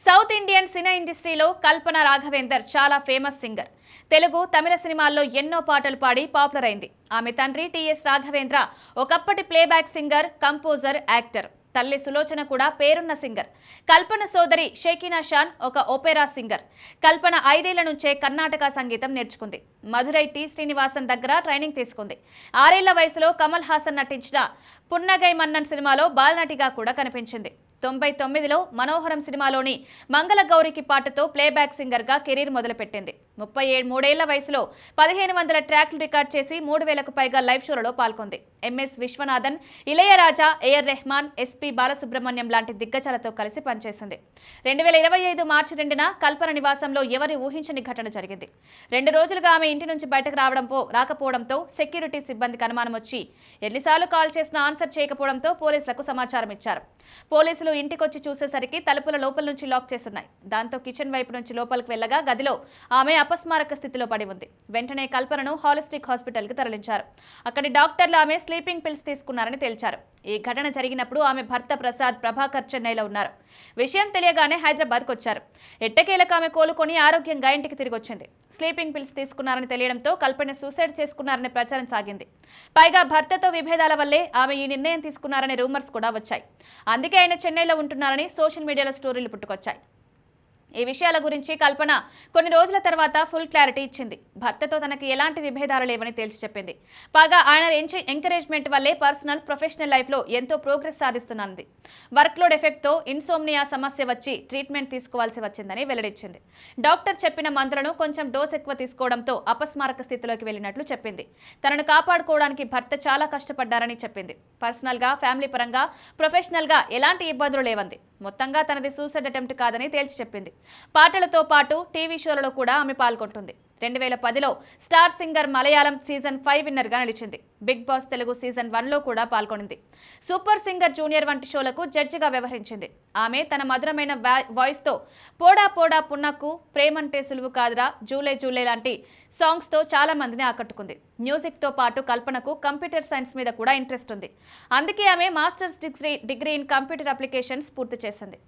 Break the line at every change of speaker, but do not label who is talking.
South Indian cine ఇండస్ట్రీలో కల్పన రాఘవేందర్ చాలా famous singer. Telugu, తమిళ సినిమాల్లో ఎన్నో పాటలు పాడి పాపులర్ అయింది. ఆమె తండ్రి టిఎస్ రాఘవేంద్ర ఒకప్పటి ప్లేబ్యాక్ సింగర్, కంపోజర్, యాక్టర్. తల్లి సులోచన కూడా పేరున్న సింగర్. కల్పన సోదరి షకీనా షాన్ ఒక ఓపెరా సింగర్. కల్పన 5 ఏళ్ల నుంచే కర్ణాటక సంగీతం నేర్చుకుంది. మధురై టి శ్రీనివాసన్ దగ్గర ట్రైనింగ్ తీసుకుంది. 6 ఏళ్ల వయసులో కమల్ హాసన్ నటించిన పున్నగై మన్నన్ సినిమాలో బాలనటిగా కూడా కనిపించింది. 99లో మనోహరం సినిమాలోని మంగళగౌరికి పాటతో ప్లేబ్యాక్ సింగర్గా కెరీర్ మొదలుపెట్టింది. 33 ఏళ్ల వయసులో 1500 ట్రాక్లు రికార్డ్ చేసి 3000కు పైగా లైవ్ షోలలో పాల్గొంది. ఎంఎస్ విశ్వనాథన్, ఇళయరాజా, ఏఆర్ రెహమాన్, ఎస్పీ బాలసుబ్రహ్మణ్యం లాంటి దిగ్గజాలతో కలిసి పనిచేసింది. 2025 మార్చి 2న కల్పన నివాసంలో ఎవరి ఊహించని ఘటన జరిగింది. 2 రోజులుగా ఆమె ఇంటి నుంచి బయటకు రాకపోవడంతో సెక్యూరిటీ సిబ్బందికి అనుమానం వచ్చి ఎన్నిసార్లు కాల్ చేసినా ఆన్సర్ చేయకపోవడంతో పోలీసులకు సమాచారం ఇచ్చారు. పోలీసులు ఇంటికొచ్చి చూసేసరికి తలుపుల లోపల నుంచి లాక్ చేసున్నాయి. దాంతో కిచెన్ వైపు నుంచి లోపలికి వెళ్లగా గదిలో ఆమె అపస్మారక స్థితిలో పడి ఉంది. వెంటనే కల్పనను హాలిస్టిక్ హాస్పిటల్ కి తరలించారు. అక్కడి డాక్టర్లు ఆమె స్లీపింగ్ పిల్స్ తీసుకున్నారని తేల్చారు. ఈ ఘటన జరిగినప్పుడు ఆమె భర్త ప్రసాద్ ప్రభాకర్ చెన్నైలో ఉన్నారు. విషయం తెలియగానే హైదరాబాద్కు వచ్చారు. ఎట్టకేలకు ఆమె కోలుకొని ఆరోగ్యంగా ఇంటికి తిరిగి వచ్చింది. స్లీపింగ్ పిల్స్ తీసుకున్నారని తెలియడంతో కల్పన సూసైడ్ చేసుకున్నారనే ప్రచారం సాగింది. పైగా భర్తతో విభేదాల వల్లే ఆమె ఈ నిర్ణయం తీసుకున్నారనే రూమర్స్ కూడా వచ్చాయి. అందుకే ఆయన చెన్నైలో ఉంటున్నారని సోషల్ మీడియాలో స్టోరీలు పుట్టుకొచ్చాయి. ఈ విషయాల గురించి కల్పన కొన్ని రోజుల తర్వాత ఫుల్ క్లారిటీ ఇచ్చింది. భర్తతో తనకి ఎలాంటి విభేదాలు లేవని తేల్చి చెప్పింది. పైగా ఆయన ఎంకరేజ్మెంట్ వల్లే పర్సనల్, ప్రొఫెషనల్ లైఫ్లో ఎంతో ప్రోగ్రెస్ సాధిస్తున్నది. వర్క్ లోడ్ ఎఫెక్ట్తో ఇన్సోమ్నియా సమస్య వచ్చి ట్రీట్మెంట్ తీసుకోవాల్సి వచ్చిందని వెల్లడించింది. డాక్టర్ చెప్పిన మందులను కొంచెం డోస్ ఎక్కువ తీసుకోవడంతో అపస్మారక స్థితిలోకి వెళ్ళినట్లు చెప్పింది. తనను కాపాడుకోవడానికి భర్త చాలా కష్టపడ్డారని చెప్పింది. పర్సనల్గా, ఫ్యామిలీ పరంగా, ప్రొఫెషనల్గా ఎలాంటి ఇబ్బందులు లేవంది. మొత్తంగా తనది సూసైడ్ అటెంప్ట్ కాదని తేల్చి చెప్పింది. పాటలతో పాటు టీవీ షోలలో కూడా ఆమె పాల్గొంటుంది. 2010లో స్టార్ సింగర్ మలయాళం సీజన్ 5 విన్నర్గా నిలిచింది. బిగ్ బాస్ తెలుగు సీజన్ 1లో కూడా పాల్గొనింది. సూపర్ సింగర్ జూనియర్ వంటి షోలకు జడ్జిగా వ్యవహరించింది. ఆమె తన మధురమైన వాయిస్తో పోడా పోడా పున్నకు, ప్రేమంటే సులువు కాదురా, జూలే జూలే లాంటి సాంగ్స్తో చాలా మందిని ఆకట్టుకుంది. మ్యూజిక్తో పాటు కల్పనకు కంప్యూటర్ సైన్స్ మీద కూడా ఇంట్రెస్ట్ ఉంది. అందుకే ఆమె masters degree in computer applications పూర్తి చేసింది.